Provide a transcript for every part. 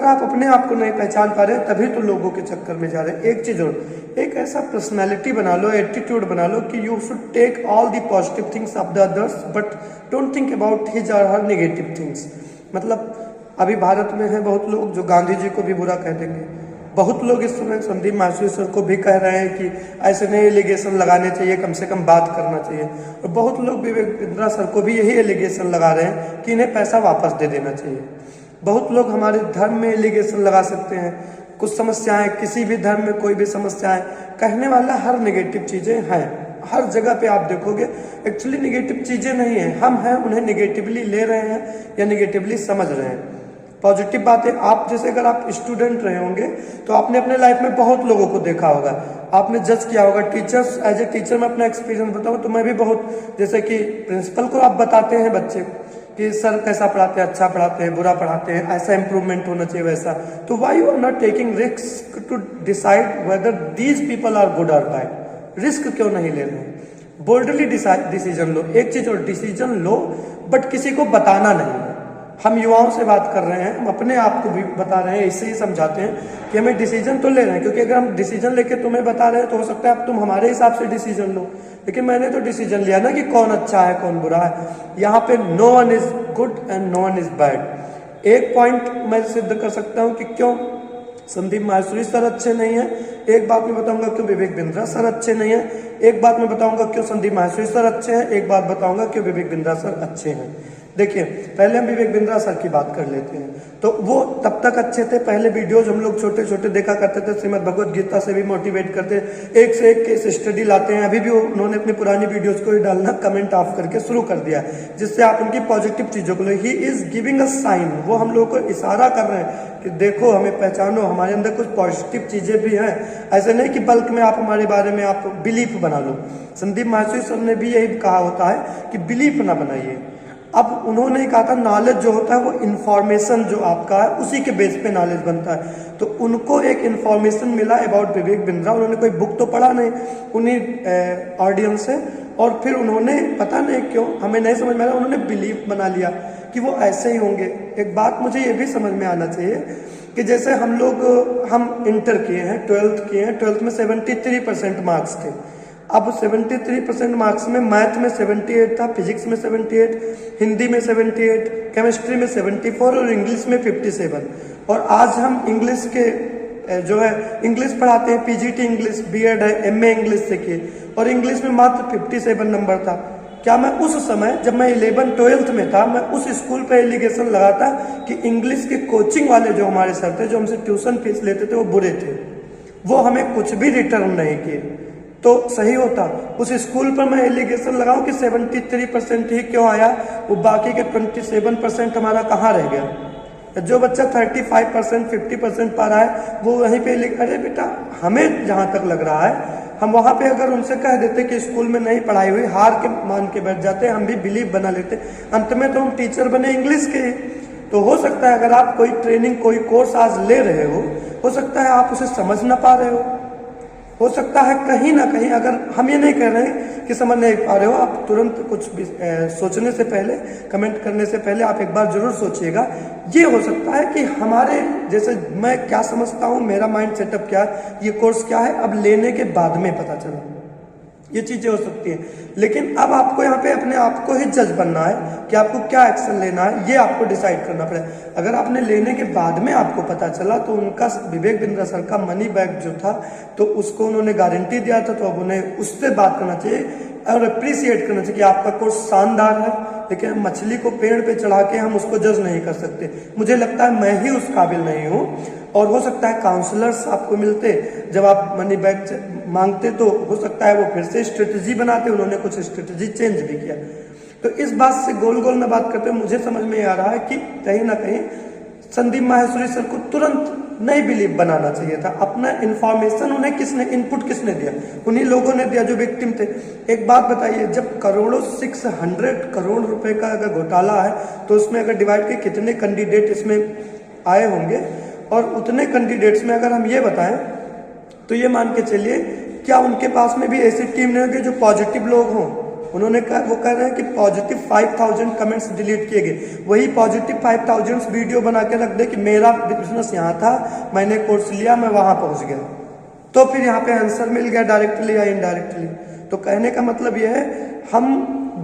आप अपने आप को नहीं पहचान पा रहे तभी तो लोगों के चक्कर में जा रहे हैं। एक चीज और, एक ऐसा पर्सनैलिटी बना लो, एटीट्यूड बना लो कि you should take all the positive things of the others but don't think about his or her negative things. मतलब अभी भारत में है बहुत लोग जो गांधी जी को भी बुरा कह देंगे, बहुत लोग इस समय संदीप माहेश्वरी सर को भी कह रहे हैं कि ऐसे नहीं एलिगेशन लगाने चाहिए, कम से कम बात करना चाहिए। और बहुत लोग विवेक बिंद्रा सर को भी यही एलिगेशन लगा रहे हैं कि इन्हें पैसा वापस दे देना चाहिए। बहुत लोग हमारे धर्म में एलिगेशन लगा सकते हैं, कुछ समस्याएं, किसी भी धर्म में कोई भी समस्याएं, कहने वाला हर नेगेटिव चीजें हैं, हर जगह पे आप देखोगे एक्चुअली नेगेटिव चीजें नहीं है, हम हैं उन्हें नेगेटिवली ले रहे हैं या नेगेटिवली समझ रहे हैं। पॉजिटिव बात है, आप जैसे अगर आप स्टूडेंट रहे होंगे तो आपने अपने लाइफ में बहुत लोगों को देखा होगा, आपने जज किया होगा। टीचर्स, एज ए टीचर मैं अपना एक्सपीरियंस बताऊं तो मैं भी बहुत, जैसे कि प्रिंसिपल को आप बताते हैं बच्चे कि सर कैसा पढ़ाते हैं, अच्छा पढ़ाते हैं, बुरा पढ़ाते हैं, ऐसा इंप्रूवमेंट होना चाहिए वैसा, तो why you are not taking risk to decide whether these people are good or bad. Risk क्यों नहीं ले रहे हैं? बोल्डली डिसीजन लो। एक चीज और, डिसीजन लो बट किसी को बताना नहीं है। हम युवाओं से बात कर रहे हैं, हम अपने आप को भी बता रहे हैं, इससे ही समझाते हैं कि हमें डिसीजन तो ले रहे हैं, क्योंकि अगर हम डिसीजन लेके तुम्हें बता रहे हैं तो हो सकता है अब तुम हमारे हिसाब से डिसीजन लो, लेकिन मैंने तो डिसीजन लिया ना कि कौन अच्छा है कौन बुरा है। यहाँ पे no one is good and no one is bad. एक पॉइंट मैं सिद्ध कर सकता हूँ कि क्यों संदीप माहेश्वरी सर अच्छे नहीं है, एक बात मैं बताऊंगा क्यों विवेक बिंद्रा सर अच्छे नहीं है, एक बात मैं बताऊंगा क्यों संदीप माहेश्वरी सर अच्छे हैं, एक बात बताऊंगा क्यों विवेक बिंद्रा सर अच्छे हैं। देखिए, पहले हम विवेक बिंद्रा सर की बात कर लेते हैं। तो वो तब तक अच्छे थे, पहले वीडियोज हम लोग छोटे छोटे देखा करते थे, श्रीमद् भगवत गीता से भी मोटिवेट करते, एक से एक केस स्टडी लाते हैं। अभी भी उन्होंने अपनी पुरानी वीडियोज को ही डालना कमेंट ऑफ करके शुरू कर दिया, जिससे आप उनकी पॉजिटिव चीजों को ले। He is giving a sign, वो हम लोगों को इशारा कर रहे हैं कि देखो हमें पहचानो, हमारे अंदर कुछ पॉजिटिव चीजें भी हैं। ऐसे नहीं कि बल्क में आप हमारे बारे में आप बिलीफ बना लो। संदीप माहेश्वरी सर ने भी यही कहा होता है कि बिलीफ ना बनाइए। अब उन्होंने कहा था नॉलेज जो होता है वो इन्फॉर्मेशन जो आपका है उसी के बेस पे नॉलेज बनता है। तो उनको एक इन्फॉर्मेशन मिला अबाउट विवेक बिंद्रा, उन्होंने कोई बुक तो पढ़ा नहीं उन्हीं ऑडियंस से, और फिर उन्होंने पता नहीं क्यों, हमें नहीं समझ में आया, उन्होंने बिलीफ बना लिया कि वो ऐसे ही होंगे। एक बात मुझे ये भी समझ में आना चाहिए कि जैसे हम इंटर किए हैं, 12th किए हैं, 12th में 73% मार्क्स थे। अब 73% मार्क्स में मैथ में 78 था, फिजिक्स में 78, हिंदी में 78, केमिस्ट्री में 74 और इंग्लिश में 57। और आज हम इंग्लिश के जो है इंग्लिश पढ़ाते हैं, पीजीटी इंग्लिश, बीएड है, एमए इंग्लिश से किए, और इंग्लिश में मात्र 57 नंबर था। क्या मैं उस समय जब मैं 11-12th में था, मैं उस स्कूल पे एलिगेशन लगाता कि इंग्लिश के कोचिंग वाले जो हमारे सर थे, जो हमसे ट्यूशन फीस लेते थे, वो बुरे थे, वो हमें कुछ भी रिटर्न नहीं किए, तो सही होता? उस स्कूल पर मैं एलिगेशन लगाऊं कि 73% ही क्यों आया, वो बाकी के 27% हमारा कहाँ रह गया? जो बच्चा 35%, 50% पा रहा है वो वहीं पे अरे बेटा, हमें जहां तक लग रहा है हम वहां पे अगर उनसे कह देते कि स्कूल में नहीं पढ़ाई हुई, हार के मान के बैठ जाते, हम भी बिलीव बना लेते, अंत में तो हम टीचर बने इंग्लिश के। तो हो सकता है अगर आप कोई ट्रेनिंग, कोई कोर्स आज ले रहे हो सकता है आप उसे समझ ना पा रहे हो सकता है कहीं ना कहीं, अगर हम ये नहीं कह रहे हैं कि समझ नहीं पा रहे हो, आप तुरंत कुछ भी सोचने से पहले, कमेंट करने से पहले आप एक बार जरूर सोचिएगा। ये हो सकता है कि हमारे जैसे मैं क्या समझता हूँ, मेरा माइंड सेटअप क्या है, ये कोर्स क्या है, अब लेने के बाद में पता चला, ये चीजें हो सकती हैं। लेकिन अब आपको यहाँ पे अपने आप को ही जज बनना है कि आपको क्या एक्शन लेना है, ये आपको डिसाइड करना पड़ेगा। अगर आपने लेने के बाद में आपको पता चला, तो उनका विवेक बिंद्रा सर का मनी बैग जो था, तो उसको उन्होंने गारंटी दिया था, तो अब उन्हें उससे बात करना चाहिए और अप्रिसिएट करना चाहिए कि आपका कोर्स शानदार है, लेकिन मछली को पेड़ पे चढ़ा के हम उसको जज नहीं कर सकते। मुझे लगता है मैं ही उस काबिल नहीं हूँ, और हो सकता है काउंसलर्स आपको मिलते जब आप मनी बैग मांगते, तो हो सकता है वो फिर से स्ट्रेटजी बनाते, उन्होंने कुछ स्ट्रेटजी चेंज भी किया। तो इस बात से गोल गोल न बात करते मुझे समझ में आ रहा है कि कहीं ना कहीं संदीप माहेश्वरी सर को तुरंत नहीं बिलीव बनाना चाहिए था। अपना इंफॉर्मेशन उन्हें किसने, इनपुट किसने दिया? उन्हीं लोगों ने दिया जो विक्टिम थे। एक बात बताइए, जब करोड़ों 600 करोड़ रुपए का अगर घोटाला है, तो उसमें अगर डिवाइड के कितने कैंडिडेट इसमें आए होंगे, और उतने कैंडिडेट्स में अगर हम ये बताएं तो ये मान के चलिए क्या उनके पास में भी ऐसी टीम नहीं होगी जो पॉजिटिव लोग हों? उन्होंने कहा, वो कह रहे हैं कि पॉजिटिव 5000 कमेंट्स डिलीट किए गए। वही पॉजिटिव 5000 वीडियो बना के रख दे कि मेरा बिजनेस यहाँ था, मैंने कोर्स लिया, मैं वहां पहुंच गया, तो फिर यहाँ पे आंसर मिल गया डायरेक्टली या इनडायरेक्टली। तो कहने का मतलब यह है, हम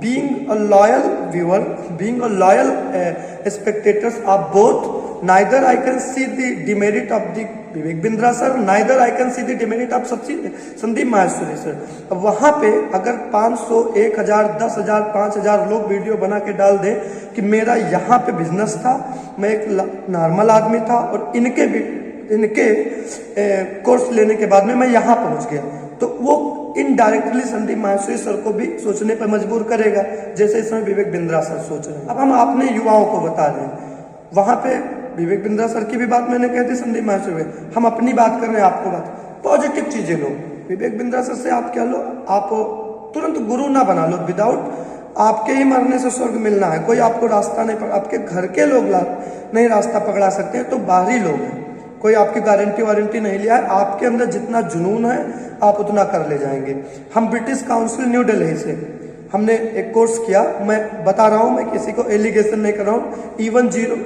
being a loyal viewer, being a loyal spectators of both, neither I can see the demerit of the Vivek Bindra sir, neither I can see the demerit of Sandeep Maheshwari sir. अब वहां पे अगर 500, 1000, 10,000, 5,000 लोग वीडियो बना के डाल दे कि मेरा यहाँ पे बिजनेस था, मैं एक नॉर्मल आदमी था और इनके कोर्स लेने के बाद में मैं यहाँ पहुंच गया, तो वो इनडायरेक्टली संदीप माहेश्वरी सर को भी सोचने पर मजबूर करेगा, जैसे इस समय विवेक बिंद्रा सर सोच रहे हैं। अब हम अपने युवाओं को बता रहे हैं, वहां पे विवेक बिंद्रा सर की भी बात मैंने कही थी, संदीप माहेश्वरी, हम अपनी बात कर रहे हैं, आपको बात पॉजिटिव चीजें लो। विवेक बिंद्रा सर से आप क्या लो, आप तुरंत गुरु ना बना लो, विदाउट आपके ही मरने से स्वर्ग मिलना है, कोई आपको रास्ता नहीं, आपके घर के लोग नहीं रास्ता पकड़ा सकते हैं, तो बाहरी लोग हैं, कोई आपकी गारंटी वारंटी नहीं लिया है, आपके अंदर जितना जुनून है आप उतना कर ले जाएंगे। हम ब्रिटिश काउंसिल न्यू दिल्ली से हमने एक कोर्स किया, मैं बता रहा हूं, मैं किसी को एलिगेशन नहीं कर रहा हूं,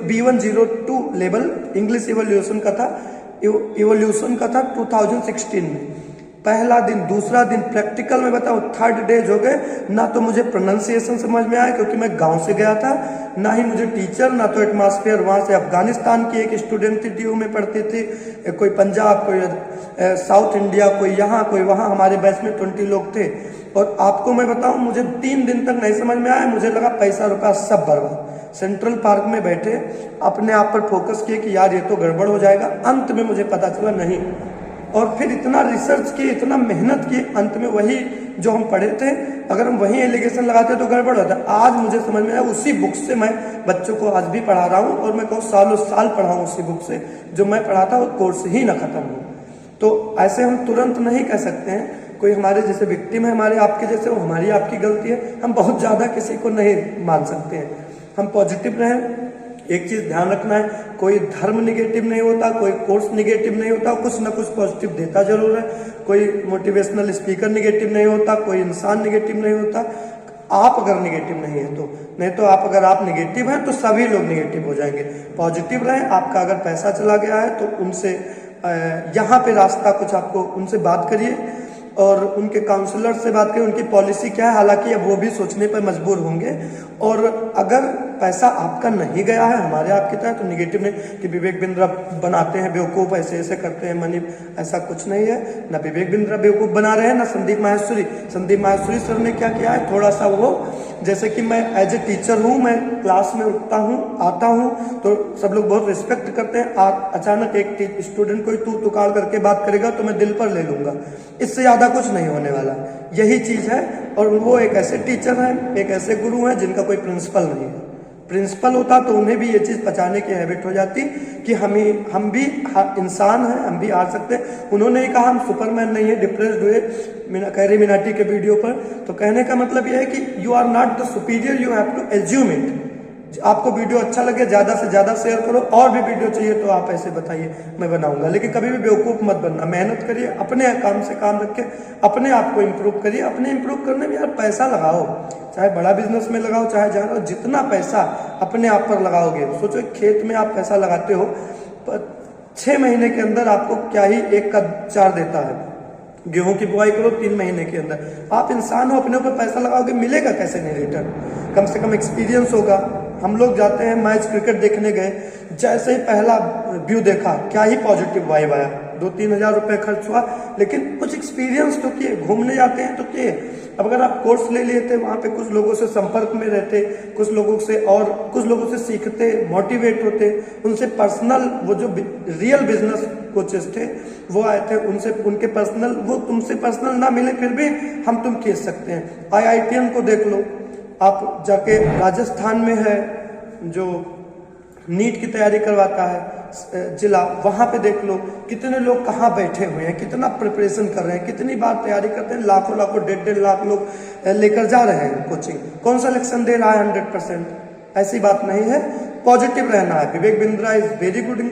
B102 लेवल इंग्लिश इवोल्यूशन का था, 2016 में। पहला दिन, दूसरा दिन प्रैक्टिकल में बताऊं, 3rd डेज हो गए, ना तो मुझे प्रोनाउंसिएशन समझ में आया क्योंकि मैं गांव से गया था, ना ही मुझे टीचर, ना तो एटमॉस्फेयर। वहां से अफगानिस्तान की एक स्टूडेंट थी, DU में पढ़ती थी, कोई पंजाब, कोई साउथ इंडिया, कोई यहाँ कोई वहाँ, हमारे बैच में 20 लोग थे। और आपको मैं बताऊं, मुझे 3 दिन तक नहीं समझ में आया, मुझे लगा पैसा रुपया सब बर्बाद। सेंट्रल पार्क में बैठे अपने आप पर फोकस किए कि यार ये तो गड़बड़ हो जाएगा, अंत में मुझे पता चला नहीं। और फिर इतना रिसर्च किए, इतना मेहनत किए, अंत में वही जो हम पढ़े थे, अगर हम वही एलिगेशन लगाते तो गड़बड़ होता। आज मुझे समझ में आया, उसी बुक से मैं बच्चों को आज भी पढ़ा रहा हूँ, और मैं कहूँ सालों साल पढ़ाऊँ उसी बुक से, जो मैं पढ़ा था वो कोर्स ही ना खत्म हो। तो ऐसे हम तुरंत नहीं कह सकते हैं, कोई हमारे जैसे विक्टिम है, हमारे आपके जैसे, वो हमारी आपकी गलती है, हम बहुत ज्यादा किसी को नहीं मान सकते हैं। हम पॉजिटिव रहें। एक चीज ध्यान रखना है, कोई धर्म निगेटिव नहीं होता, कोई कोर्स निगेटिव नहीं होता, कुछ ना कुछ पॉजिटिव देता जरूर है। कोई मोटिवेशनल स्पीकर निगेटिव नहीं होता, कोई इंसान निगेटिव नहीं होता, आप अगर निगेटिव नहीं है तो। नहीं तो आप अगर आप निगेटिव हैं तो सभी लोग निगेटिव हो जाएंगे। पॉजिटिव रहें। आपका अगर पैसा चला गया है तो उनसे यहाँ पे रास्ता कुछ, आपको उनसे बात करिए और उनके काउंसलर से बात करिए, उनकी पॉलिसी क्या है, हालांकि अब वो भी सोचने पर मजबूर होंगे। और अगर पैसा आपका नहीं गया है, हमारे आपकी तरह, तो निगेटिव नहीं कि विवेक बिंद्रा बनाते हैं बेवकूफ, ऐसे ऐसे करते हैं मनी, ऐसा कुछ नहीं है। ना विवेक बिंद्रा बेवकूफ बना रहे हैं, ना संदीप माहेश्वरी। संदीप माहेश्वरी सर ने क्या किया है, थोड़ा सा वो, जैसे कि मैं एज ए टीचर हूँ, मैं क्लास में उठता हूँ, आता हूँ, तो सब लोग बहुत रिस्पेक्ट करते हैं। अचानक एक स्टूडेंट कोई तू तुकार करके बात करेगा तो मैं दिल पर ले लूंगा, इससे ज्यादा कुछ नहीं होने वाला। यही चीज है। और वो एक ऐसे टीचर हैं, एक ऐसे गुरु हैं जिनका कोई प्रिंसिपल नहीं है। प्रिंसिपल होता तो उन्हें भी ये चीज पचाने की हैबिट हो जाती कि हम भी इंसान हैं, हम भी आ सकते हैं। उन्होंने ही कहा हम सुपरमैन नहीं है, डिप्रेस्ड हुए कैरी मिनाटी के वीडियो पर। तो कहने का मतलब यह है कि you are not the superior, you have to assume it. आपको वीडियो अच्छा लगे ज्यादा से ज्यादा शेयर करो, और भी वीडियो चाहिए तो आप ऐसे बताइए, मैं बनाऊंगा। लेकिन कभी भी बेवकूफ मत बनना, मेहनत करिए, अपने काम से काम रखिए, अपने आप को इम्प्रूव करिए। अपने इम्प्रूव करने में यार पैसा लगाओ, चाहे बड़ा बिजनेस में लगाओ, चाहे जहाँ, जितना पैसा अपने आप पर लगाओगे। सोचो खेत में आप पैसा लगाते हो, 6 महीने के अंदर आपको क्या ही 1 का 4 देता है। गेहूं की बुआई करो 3 महीने के अंदर। आप इंसान हो, अपने ऊपर पैसा लगाओगे, मिलेगा कैसे नहीं रिटर्न? कम से कम एक्सपीरियंस होगा। हम लोग जाते हैं मैच क्रिकेट देखने गए, जैसे ही पहला व्यू देखा, क्या ही पॉजिटिव वाइब आया। 2-3 हजार रुपए खर्च हुआ, लेकिन कुछ एक्सपीरियंस तो किए। घूमने जाते हैं तो किए। अब अगर आप कोर्स ले लिए थे, वहां पे कुछ लोगों से संपर्क में रहते, कुछ लोगों से सीखते, मोटिवेट होते, उनसे पर्सनल, वो जो रियल बिजनेस कोचेस थे वो आए थे, उनसे उनके पर्सनल, वो तुमसे पर्सनल ना मिले फिर भी हम तुम खींच सकते हैं। IITM को देख लो, आप जाके, राजस्थान में है जो नीट की तैयारी करवाता है जिला, वहां पे देख लो कितने लोग कहाँ बैठे हुए हैं, कितना प्रिपरेशन कर रहे हैं, कितनी बार तैयारी करते हैं। लाखों 1.5 लाख लोग लेकर जा रहे हैं कोचिंग। कौन सा सिलेक्शन दे रहा है 100%? ऐसी बात नहीं है। पॉजिटिव रहना है। Vivek Bindra is very good in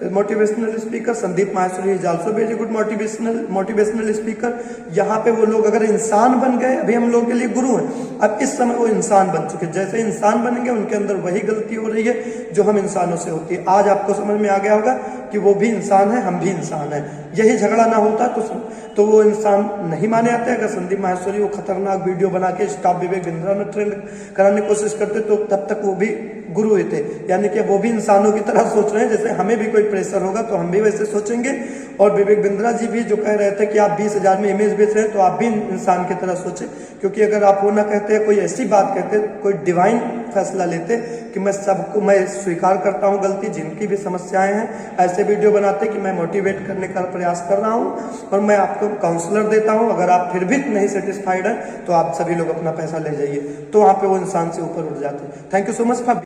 motivational speaker Sandeep Maheshwari is also very good motivational speaker. यहाँ पे वो लोग अगर इंसान बन गए, अभी हम लोगों के लिए गुरु हैं, अब इस समय वो इंसान बन चुके, जैसे इंसान बनेंगे उनके अंदर वही गलती हो रही है जो हम इंसानों से होती है। आज आपको समझ में आ गया होगा कि वो भी इंसान है, हम भी इंसान है। यही झगड़ा ना होता तो वो इंसान नहीं माने आते। अगर संदीप माहेश्वरी वो खतरनाक वीडियो बना के स्टॉप विवेक बिंद्रा में ट्रेंड कराने की कोशिश करते तो तब तक वो भी गुरु ही थे। यानी कि वो भी इंसानों की तरह सोच रहे हैं, जैसे हमें भी कोई प्रेशर होगा तो हम भी वैसे सोचेंगे। और विवेक बिंद्रा जी भी जो कह रहे थे कि आप 20,000 में इमेज बेच रहे हैं, तो आप भी इंसान की तरह सोचे। क्योंकि अगर आप वो ना कहते, कोई ऐसी बात कहते, कोई डिवाइन फैसला लेते कि मैं स्वीकार करता हूं गलती, जिनकी भी समस्याएं हैं, ऐसे वीडियो बनाते कि मैं मोटिवेट करने का प्रयास कर रहा हूं और मैं आपको काउंसलर देता हूं, अगर आप फिर भी नहीं सेटिस्फाइड है तो आप सभी लोग अपना पैसा ले जाइए, तो वहां पे वो इंसान से ऊपर उठ जाते। Thank you so much.